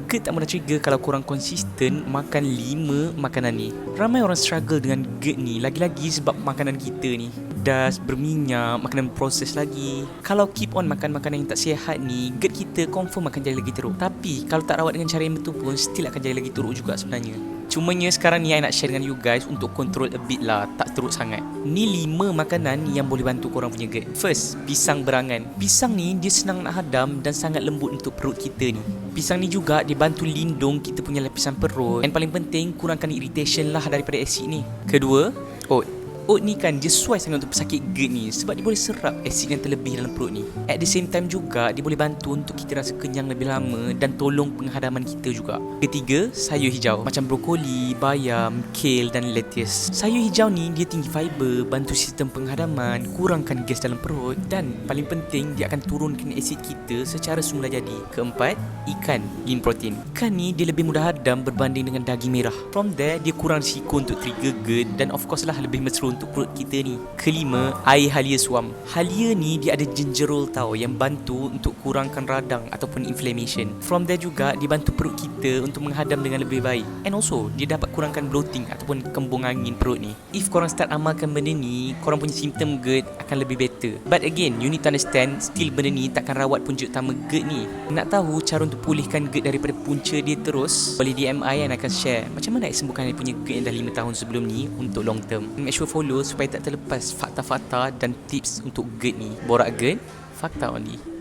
GERD tak mudah trigger kalau korang konsisten makan 5 makanan ni. Ramai orang struggle dengan GERD ni, lagi-lagi sebab makanan kita ni pedas, berminyak, makanan proses lagi. Kalau keep on makan makanan yang tak sihat ni, GERD kita confirm akan jadi lagi teruk. Tapi kalau tak rawat dengan cara yang betul pun, still akan jadi lagi teruk juga sebenarnya. Cumanya sekarang ni I nak share dengan you guys untuk control a bit lah, tak teruk sangat. Ni 5 makanan yang boleh bantu korang punya GERD. First, pisang berangan. Pisang ni dia senang nak hadam dan sangat lembut untuk perut kita ni. Pisang ni juga dia bantu lindung kita punya lapisan perut. And paling penting, kurangkan irritation lah daripada asid ni. Kedua, oat. Oat ni kan dia sesuai sangat untuk pesakit GERD ni sebab dia boleh serap asid yang terlebih dalam perut ni. At the same time juga dia boleh bantu untuk kita rasa kenyang lebih lama dan tolong penghadaman kita juga. Ketiga, sayur hijau macam brokoli, bayam, kale dan lettuce. Sayur hijau ni dia tinggi fiber, bantu sistem penghadaman, kurangkan gas dalam perut dan paling penting dia akan turunkan asid kita secara semula jadi. Keempat, ikan, lean protein. Ikan ni dia lebih mudah hadam berbanding dengan daging merah. From there dia kurang risiko untuk trigger GERD dan of course lah lebih mesra untuk perut kita ni. Kelima, air halia suam. Halia ni dia ada gingerol tau yang bantu untuk kurangkan radang ataupun inflammation. From there juga dia bantu perut kita untuk menghadam dengan lebih baik. And also dia dapat kurangkan bloating ataupun kembung angin perut ni. If korang start amalkan benda ni, korang punya simptom GERD akan lebih better. But again, you need to understand, still benda ni takkan rawat punca utama GERD ni. Nak tahu cara untuk pulihkan GERD daripada punca dia terus, boleh DM I and akan share macam mana I sembuhkan I punya GERD yang dah 5 tahun sebelum ni untuk long term. Make sure follow supaya tak terlepas fakta-fakta dan tips untuk GERD ni. Borak GERD, fakta only.